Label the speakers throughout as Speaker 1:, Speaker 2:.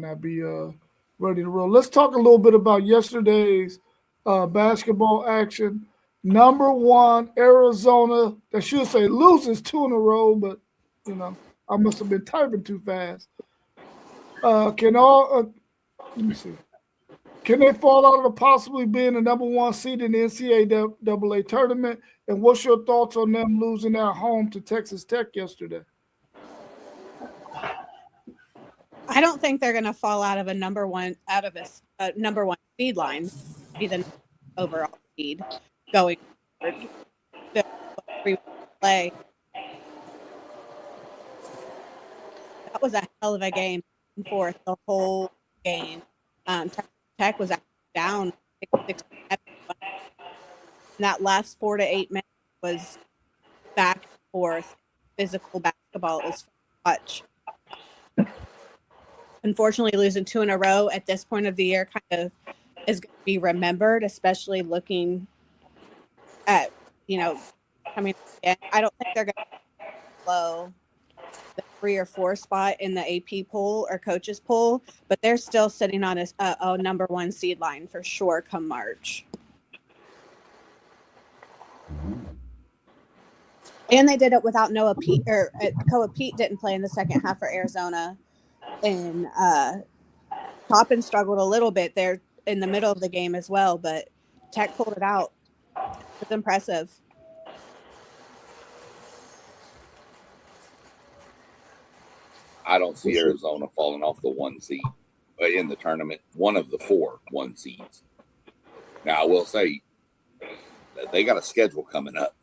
Speaker 1: not be ready to roll. Let's talk a little bit about yesterday's basketball action. Number one, Arizona. I should say loses two in a row, but you know I must have been typing too fast. Can all let me see. Can they fall out of possibly being the number one seed in the NCAA tournament? And what's your thoughts on them losing at home to Texas Tech yesterday?
Speaker 2: I don't think they're going to fall out of a number one seed line, be the overall seed going forward. Play. That was a hell of a game for the whole game. Texas Tech was actually down 6-7. That last 4 to 8 minutes was back and forth. Physical basketball is much. Unfortunately, losing two in a row at this point of the year kind of is going to be remembered, especially looking at, coming in. I don't think they're going to blow the 3 or 4 spot in the AP poll or coaches poll, but they're still sitting on a number one seed line for sure come March. And they did it without Noah Pete, or Koa Pete didn't play in the second half for Arizona. And Toppin struggled a little bit there in the middle of the game as well, but Tech pulled it out. It was impressive.
Speaker 3: I don't see Arizona falling off the 1 seed in the tournament, one of the 4 1 seeds. Now, I will say that they got a schedule coming up.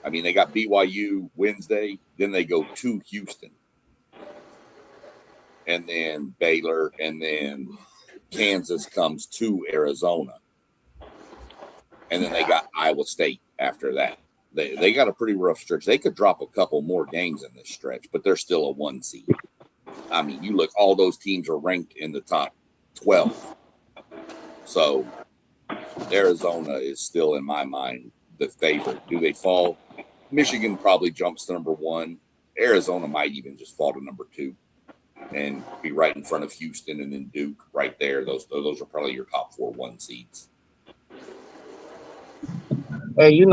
Speaker 3: I mean, they got BYU Wednesday, then they go to Houston, and then Baylor, and then Kansas comes to Arizona. And then they got Iowa State after that. They got a pretty rough stretch. They could drop a couple more games in this stretch, but they're still a 1 seed. I mean, you look, all those teams are ranked in the top 12. So Arizona is still, in my mind, the favorite. Do they fall? Michigan probably jumps to number 1. Arizona might even just fall to number 2 and be right in front of Houston and then Duke right there. Those are probably your top 4 1 seeds.
Speaker 4: Hey,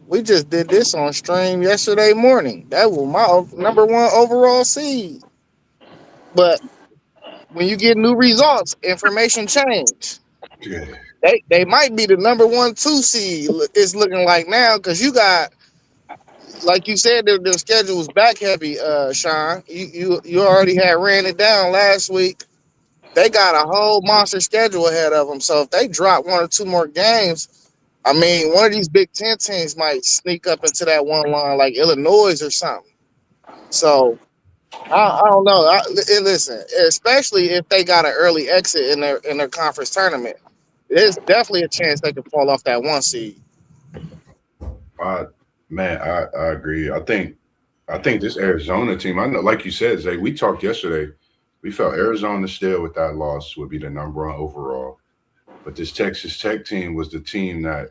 Speaker 4: we just did this on stream yesterday morning. That was my number 1 overall seed. But when you get new results, information change.
Speaker 5: Yeah.
Speaker 4: They might be the number 1-2 seed. It's looking like now because you got, like you said, their schedule was back heavy. Sean, you already had ran it down last week. They got a whole monster schedule ahead of them. So if they drop 1 or 2 more games, I mean, one of these Big Ten teams might sneak up into that one line like Illinois or something. So I don't know. And listen, especially if they got an early exit in their conference tournament, there's definitely a chance they could fall off that 1 seed.
Speaker 5: I agree. I think this Arizona team, I know, like you said, Zay, we talked yesterday. We felt Arizona still with that loss would be the number 1 overall. But this Texas Tech team was the team that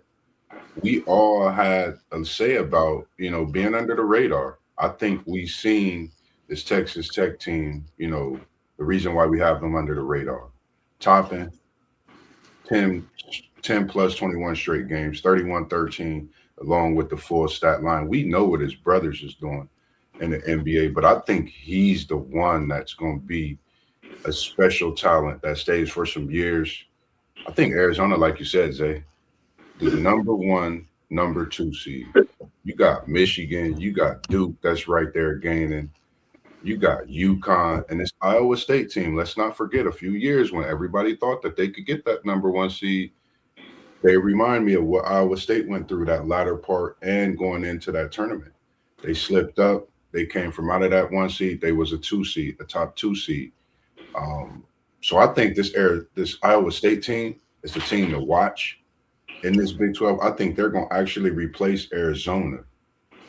Speaker 5: we all had a say about, being under the radar. I think we've seen this Texas Tech team, the reason why we have them under the radar. Topping 10 plus 21 straight games, 31-13, along with the full stat line. We know what his brothers is doing in the NBA, but I think he's the one that's going to be a special talent that stays for some years. I think Arizona, like you said, Zay, the number 1, number 2 seed. You got Michigan, you got Duke that's right there gaining. You got UConn and this Iowa State team. Let's not forget a few years when everybody thought that they could get that number 1 seed. They remind me of what Iowa State went through that latter part and going into that tournament. They slipped up. They came from out of that 1 seed. They was a 2 seed, a top 2 seed. So I think this Iowa State team is the team to watch in this Big 12. I think they're going to actually replace Arizona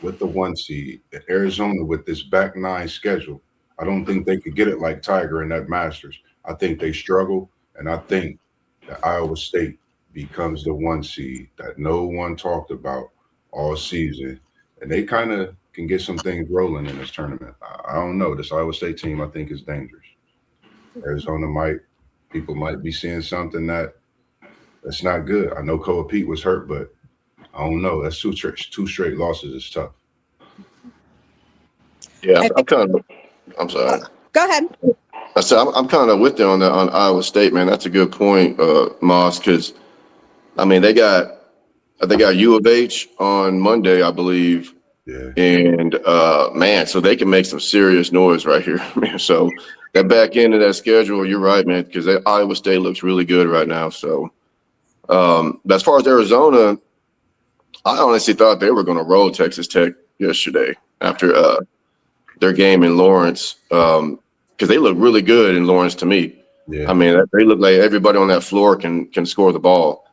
Speaker 5: with the 1 seed. Arizona with this back 9 schedule, I don't think they could get it like Tiger in that Masters. I think they struggle, and I think that Iowa State becomes the 1 seed that no one talked about all season, and they kind of can get some things rolling in this tournament. I don't know. This Iowa State team, I think, is dangerous. Arizona people might be seeing something that's not good. I know Koa Pete was hurt, but I don't know. That's two straight losses is tough.
Speaker 6: Yeah,
Speaker 2: I think,
Speaker 6: I'm sorry.
Speaker 2: go ahead.
Speaker 6: I said I'm kind of with you on that on Iowa State, man. That's a good point, Moss, because I mean they got U of H on Monday, I believe.
Speaker 5: Yeah.
Speaker 6: And man, so they can make some serious noise right here, man. So that back end of that schedule, you're right, man, because Iowa State looks really good right now. So but as far as Arizona, I honestly thought they were going to roll Texas Tech yesterday after their game in Lawrence, because they look really good in Lawrence to me.
Speaker 5: Yeah.
Speaker 6: I mean, they look like everybody on that floor can score the ball,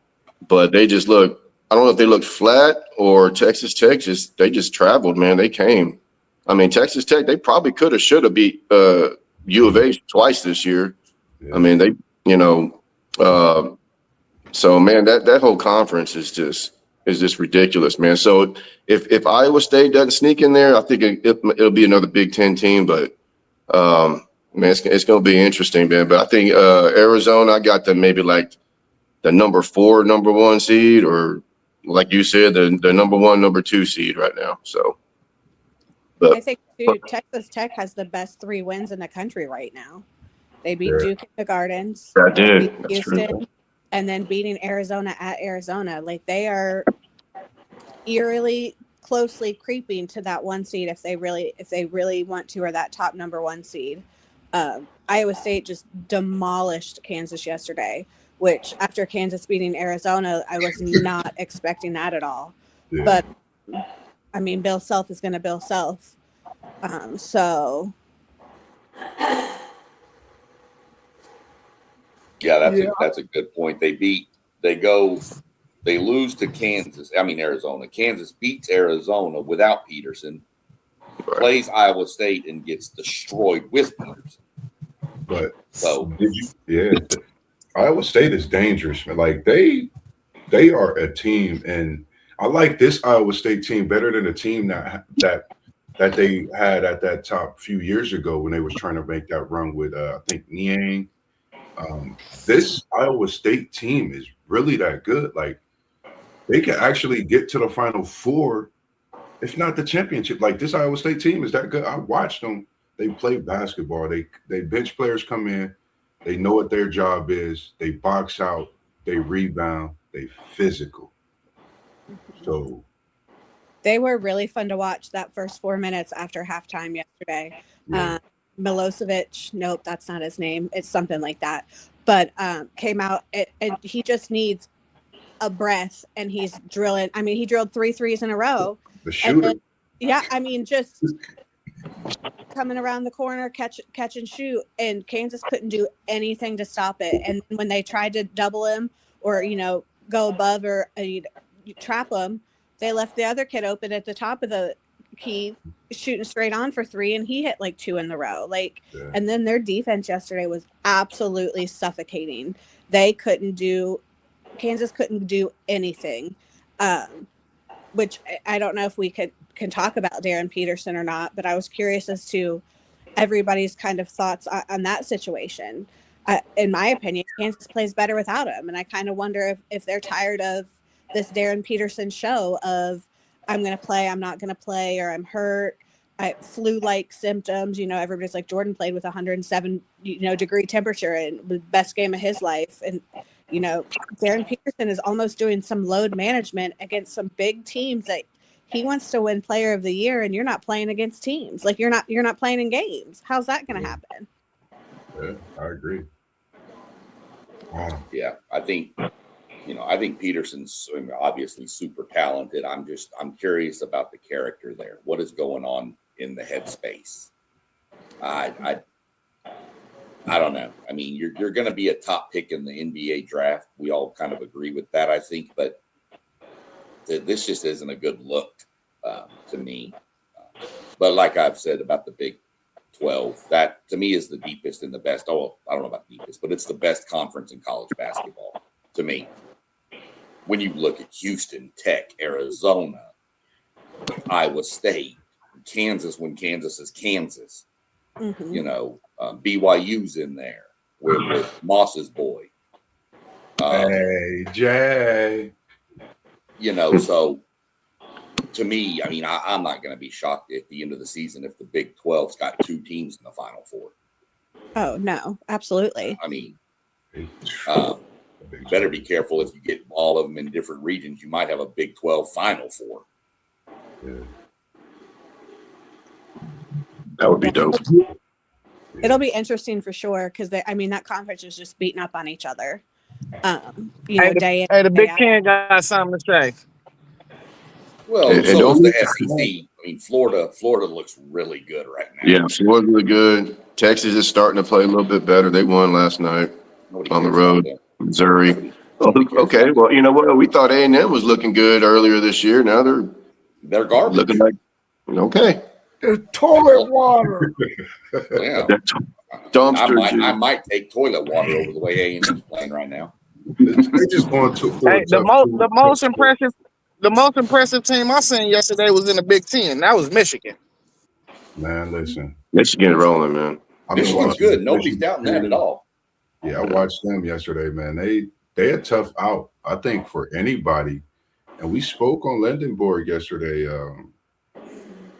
Speaker 6: but they just look. I don't know if they looked flat or Texas Tech they just traveled, man. They came. I mean, Texas Tech, they probably should have beat U of H twice this year.
Speaker 5: Yeah.
Speaker 6: I mean, they, you know, so man, that whole conference is just ridiculous, man. So if Iowa State doesn't sneak in there, I think it'll be another Big Ten team. But man, it's going to be interesting, man. But I think Arizona, I got them maybe like the number 1 seed, or like you said, the number 1, number 2 seed right now. So,
Speaker 2: I think too, Texas Tech has the best 3 wins in the country right now. They beat Duke in the Gardens.
Speaker 6: I did.
Speaker 2: Beat
Speaker 6: That's
Speaker 2: Houston,
Speaker 6: true.
Speaker 2: and then beating Arizona at Arizona. Like they are eerily closely creeping to that 1 seed if they really want to, or that top number 1 seed. Iowa State just demolished Kansas yesterday, which after Kansas beating Arizona, I was not expecting that at all.
Speaker 5: Yeah.
Speaker 2: But I mean, Bill Self is going to Bill Self. So
Speaker 3: yeah, that's a good point. They lose to Kansas. I mean, Arizona. Kansas beats Arizona without Peterson, plays Iowa State, and gets destroyed with Peterson.
Speaker 5: But
Speaker 3: so,
Speaker 5: Iowa State is dangerous, man. Like they are a team, and I like this Iowa State team better than the team that they had at that top few years ago when they was trying to make that run with I think Niang. This Iowa State team is really that good. Like they can actually get to the Final Four, if not the championship. Like this Iowa State team is that good. I watched them. They play basketball. They bench players come in. They know what their job is. They box out. They rebound. They physical. So
Speaker 2: they were really fun to watch that first 4 minutes after halftime yesterday.
Speaker 5: Yeah.
Speaker 2: Milosevic, nope, that's not his name. It's something like that. But came out, and he just needs a breath, and he's drilling. I mean, he drilled 3 threes in a row.
Speaker 5: The shooter.
Speaker 2: Yeah, I mean, just coming around the corner, catch and shoot, and Kansas couldn't do anything to stop it. And when they tried to double him or, go above or trap him, they left the other kid open at the top of the key, shooting straight on for 3, and he hit like 2 in the row. And then their defense yesterday was absolutely suffocating. Kansas couldn't do anything, which I don't know if we can talk about Darren Peterson or not, but I was curious as to everybody's kind of thoughts on that situation. In my opinion, Kansas plays better without him, and I kind of wonder if they're tired of this Darren Peterson show of I'm going to play, I'm not going to play, or I'm hurt. Flu-like symptoms. Everybody's like, Jordan played with 107 degree temperature and the best game of his life. And Darren Peterson is almost doing some load management against some big teams that he wants to win Player of the Year, and you're not playing against teams. Like you're not playing in games. How's that going to happen?
Speaker 5: Yeah, I agree. Wow.
Speaker 3: Yeah, I think Peterson's obviously super talented. I'm curious about the character there. What is going on in the headspace? I don't know. I mean, you're going to be a top pick in the NBA draft. We all kind of agree with that, I think. But this just isn't a good look to me. But like I've said about the Big 12, that to me is the deepest and the best. Oh, I don't know about deepest, but it's the best conference in college basketball to me. When you look at Houston, Tech, Arizona, Iowa State, Kansas, when Kansas is Kansas, BYU's in there. with Moss's boy.
Speaker 5: Hey, Jay.
Speaker 3: So to me, I mean, I'm not going to be shocked at the end of the season if the Big 12's got 2 teams in the Final Four.
Speaker 2: Oh, no, absolutely.
Speaker 3: I mean, you better be careful if you get all of them in different regions. You might have a Big 12 Final Four.
Speaker 5: Yeah.
Speaker 6: That would be dope.
Speaker 2: It'll be interesting for sure because that conference is just beating up on each other. Day in,
Speaker 4: The Big
Speaker 2: day out.
Speaker 4: Ten got something to say.
Speaker 3: Well,
Speaker 6: And
Speaker 3: so
Speaker 6: don't
Speaker 3: is the
Speaker 6: forget-
Speaker 3: SEC. I mean, Florida looks really good right now.
Speaker 6: Yeah, Florida's really good. Texas is starting to play a little bit better. They won last night
Speaker 3: Nobody
Speaker 6: on the
Speaker 3: cares about
Speaker 6: road.
Speaker 3: them.
Speaker 6: Missouri.
Speaker 3: Nobody cares
Speaker 6: Okay,
Speaker 3: about
Speaker 6: well, you know what? We thought A&M was looking good earlier this year. Now they're
Speaker 3: They're garbage.
Speaker 6: looking like okay.
Speaker 1: There's toilet water.
Speaker 3: Yeah.
Speaker 6: That's dumpster
Speaker 3: I
Speaker 6: juice.
Speaker 3: might take toilet water over the way A&M's playing right now.
Speaker 5: They just going to
Speaker 4: The most impressive team I seen yesterday was in the Big Ten. That was Michigan.
Speaker 5: Man, listen.
Speaker 6: Michigan's rolling, man.
Speaker 5: I've been
Speaker 3: Michigan's
Speaker 5: watching
Speaker 3: good. Nobody's
Speaker 5: Michigan
Speaker 3: doubting that at all.
Speaker 5: Yeah, I watched them yesterday, man. They a tough out, I think, for anybody. And we spoke on Lindenborg yesterday.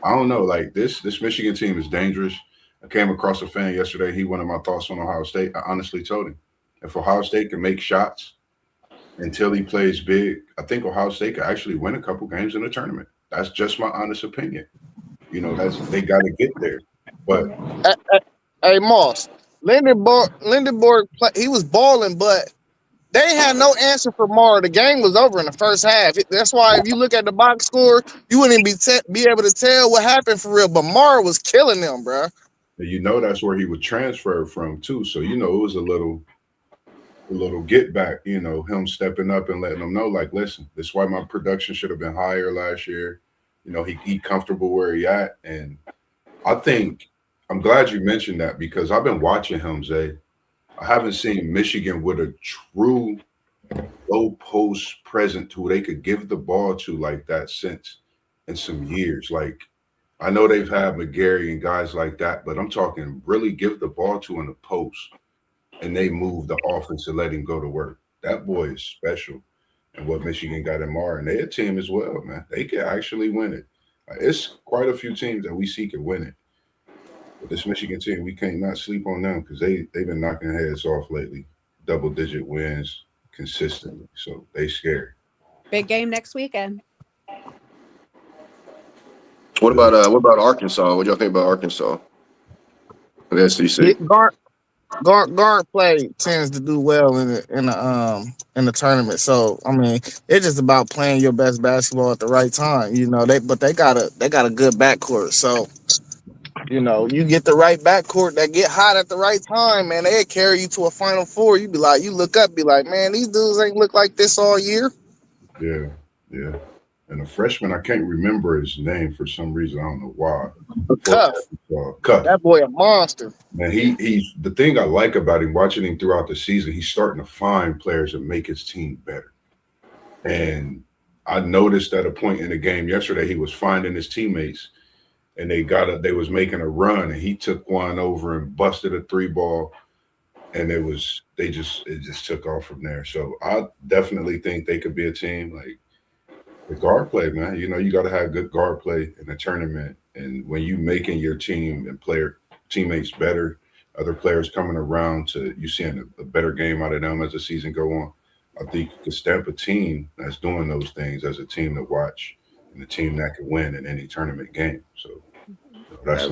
Speaker 5: I don't know, like this Michigan team is dangerous. I came across a fan yesterday. He wanted my thoughts on Ohio State. I honestly told him, if Ohio State can make shots until he plays big, I think Ohio State could actually win a couple games in the tournament. That's just my honest opinion. They got to get there. But
Speaker 4: Hey, Moss, Lindenborg, he was balling, but they had no answer for Mara. The game was over in the first half. That's why if you look at the box score, you wouldn't be able to tell what happened for real. But Mara was killing them, bro.
Speaker 5: that's where he was transferred from too. So it was a little get back. Him stepping up and letting them know, like, listen, this is why my production should have been higher last year. He comfortable where he at, and I think I'm glad you mentioned that because I've been watching him, Zay. I haven't seen Michigan with a true low post present who they could give the ball to like that since in some years. Like, I know they've had McGarry and guys like that, but I'm talking really give the ball to in the post and they move the offense and let him go to work. That boy is special. And what Michigan got in Mar, and their team as well, man. They can actually win it. It's quite a few teams that we see can win it. But this Michigan team, we can't not sleep on them because they've been knocking heads off lately. Double-digit wins consistently. So they scary.
Speaker 2: Big game next weekend.
Speaker 6: What about Arkansas? What do y'all think about Arkansas? The SEC.
Speaker 4: Guard play tends to do well in the tournament. So I mean, it's just about playing your best basketball at the right time. They got a good backcourt. So you get the right backcourt that get hot at the right time, man. They carry you to a Final Four. You look up, be like, man, these dudes ain't look like this all year.
Speaker 5: Yeah. And a freshman, I can't remember his name for some reason. I don't know why.
Speaker 4: Cuff. That boy a monster.
Speaker 5: Man, he's the thing I like about him, watching him throughout the season, he's starting to find players that make his team better. And I noticed at a point in the game yesterday, he was finding his teammates and they was making a run and he took one over and busted a 3-ball. And it just took off from there. So I definitely think they could be a team. Like the guard play, man. You got to have good guard play in the tournament. And when you making your team and teammates better, other players coming around to you seeing a better game out of them as the season go on, I think you can stamp a team that's doing those things as a team to watch and a team that can win in any tournament game. So that's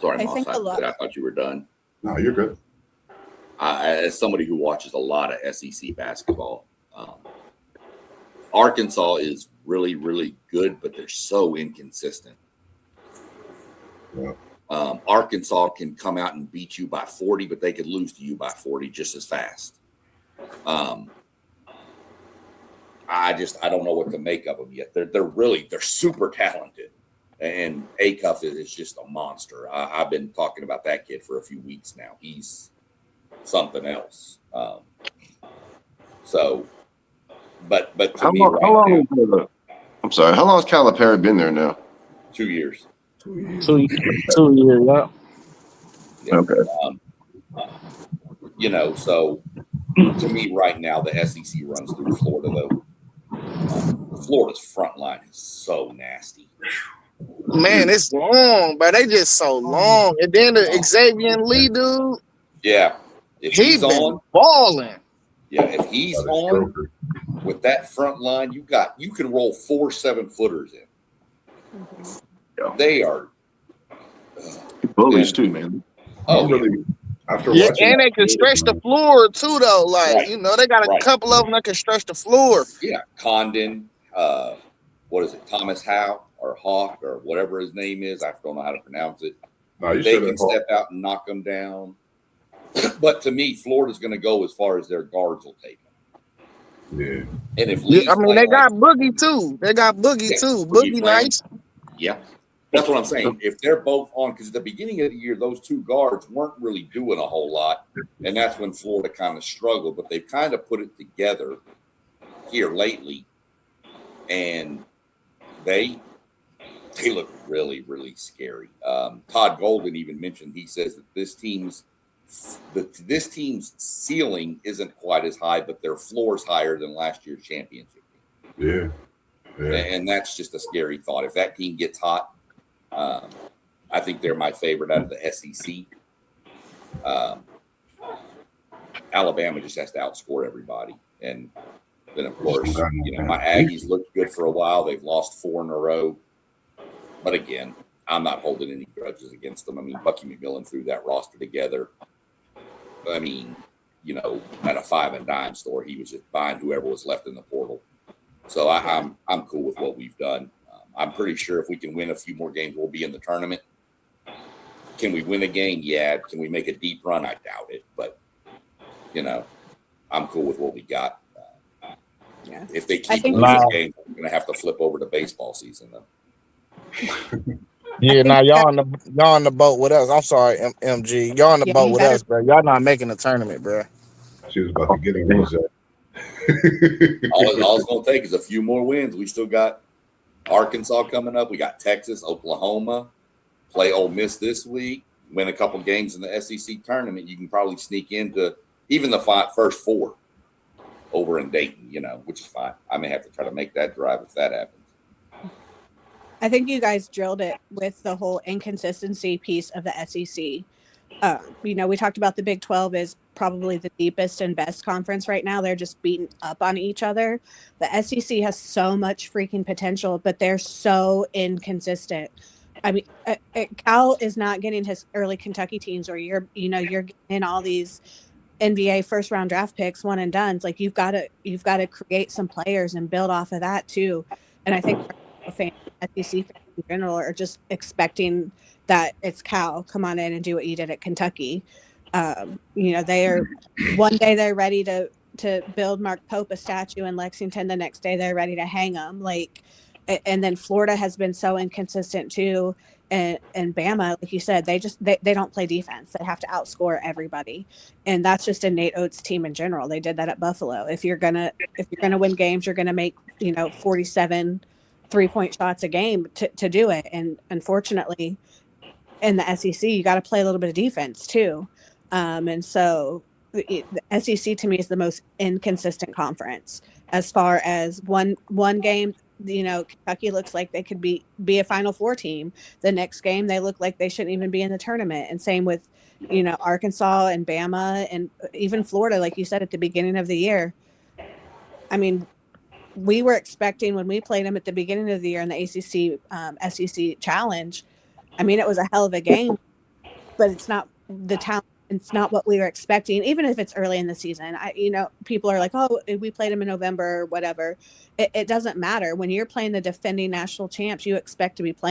Speaker 3: sorry,
Speaker 2: I
Speaker 3: Moss,
Speaker 2: think a lot.
Speaker 3: I thought you were done.
Speaker 5: No, you're good.
Speaker 3: As somebody who watches a lot of SEC basketball, Arkansas is really, really good, but they're so inconsistent.
Speaker 5: Yeah.
Speaker 3: Arkansas can come out and beat you by 40, but they could lose to you by 40 just as fast. I don't know what to make of them yet. They're super talented, and Acuff is just a monster. I've been talking about that kid for a few weeks now. He's something else. But to
Speaker 6: How
Speaker 3: me,
Speaker 6: long has Calipari been there now?
Speaker 3: 2 years.
Speaker 4: 2 years, yeah.
Speaker 3: Yeah.
Speaker 6: Okay.
Speaker 3: So to me right now, the SEC runs through Florida, though. Florida's front line is so nasty.
Speaker 4: Man, it's long, but they just so long. And then the Xavier Lee dude.
Speaker 3: Yeah. If
Speaker 4: He
Speaker 3: he's
Speaker 4: been
Speaker 3: on,
Speaker 4: balling.
Speaker 3: yeah, if he's on with that front line, you can roll 4 7-footers in.
Speaker 2: Mm-hmm.
Speaker 3: They are
Speaker 6: bullies too, man.
Speaker 3: Oh,
Speaker 5: really, after
Speaker 4: Yeah,
Speaker 5: watching
Speaker 4: and they can stretch the floor too, though. Like,
Speaker 3: right.
Speaker 4: they got a couple of them that can stretch the floor.
Speaker 3: Yeah, Condon, what is it, Thomas Howe or Hawk or whatever his name is. I don't know how to pronounce it.
Speaker 5: No,
Speaker 3: they can step out and knock them down. But to me, Florida's going to go as far as their guards will take them.
Speaker 5: Yeah.
Speaker 3: And if
Speaker 4: they got Boogie too. They got Boogie too. Boogie nice.
Speaker 3: Yeah. That's what I'm saying. If they're both on, because at the beginning of the year, those two guards weren't really doing a whole lot. And that's when Florida kind of struggled. But they've kind of put it together here lately. And they look really, really scary. Todd Golden even mentioned, he says that this team's ceiling isn't quite as high, but their floor's higher than last year's championship team.
Speaker 5: Yeah.
Speaker 3: And that's just a scary thought. If that team gets hot, I think they're my favorite out of the SEC. Alabama just has to outscore everybody. And then, of course, my Aggies looked good for a while. They've lost 4 in a row. But again, I'm not holding any grudges against them. I mean, Bucky McMillan threw that roster together. I mean, at a 5 and dime store, he was just buying whoever was left in the portal. So I'm cool with what we've done. I'm pretty sure if we can win a few more games, we'll be in the tournament. Can we win a game? Yeah. Can we make a deep run? I doubt it. But, I'm cool with what we got.
Speaker 2: Yeah.
Speaker 3: If they keep losing games, we're going to have to flip over to baseball season, though.
Speaker 4: Yeah, now y'all on the boat with us. I'm sorry, MG. Y'all on the boat with us, bro. Y'all not making the tournament, bro.
Speaker 5: She was about to get him.
Speaker 3: All it's going to take is a few more wins. We still got Arkansas coming up. We got Texas, Oklahoma. Play Ole Miss this week. Win a couple games in the SEC tournament. You can probably sneak into even the first 4 over in Dayton, which is fine. I may have to try to make that drive if that happens.
Speaker 2: I think you guys drilled it with the whole inconsistency piece of the SEC. We talked about the Big 12 is probably the deepest and best conference right now. They're just beating up on each other. The SEC has so much freaking potential, but they're so inconsistent. I mean, Cal is not getting his early Kentucky teams where you're getting all these NBA first round draft picks, one and dones. Like you've got to create some players and build off of that too. And I think SEC fans in general are just expecting that it's Cal, come on in and do what you did at Kentucky. They are one day they're ready to build Mark Pope a statue in Lexington. The next day they're ready to hang him. And then Florida has been so inconsistent too. And Bama, like you said, they don't play defense. They have to outscore everybody. And that's just a Nate Oates team in general. They did that at Buffalo. If you're gonna win games, you're gonna make 47 3-point shots a game to do it. And unfortunately, in the SEC, you got to play a little bit of defense too. And so the SEC to me is the most inconsistent conference as far as one game. Kentucky looks like they could be a Final Four team. The next game, they look like they shouldn't even be in the tournament. And same with, Arkansas and Bama and even Florida, like you said at the beginning of the year. I mean, we were expecting when we played them at the beginning of the year in the ACC SEC Challenge. I mean, it was a hell of a game, but it's not the talent. It's not what we were expecting, even if it's early in the season. People are like, oh, we played them in November or whatever. It doesn't matter. When you're playing the defending national champs, you expect to be playing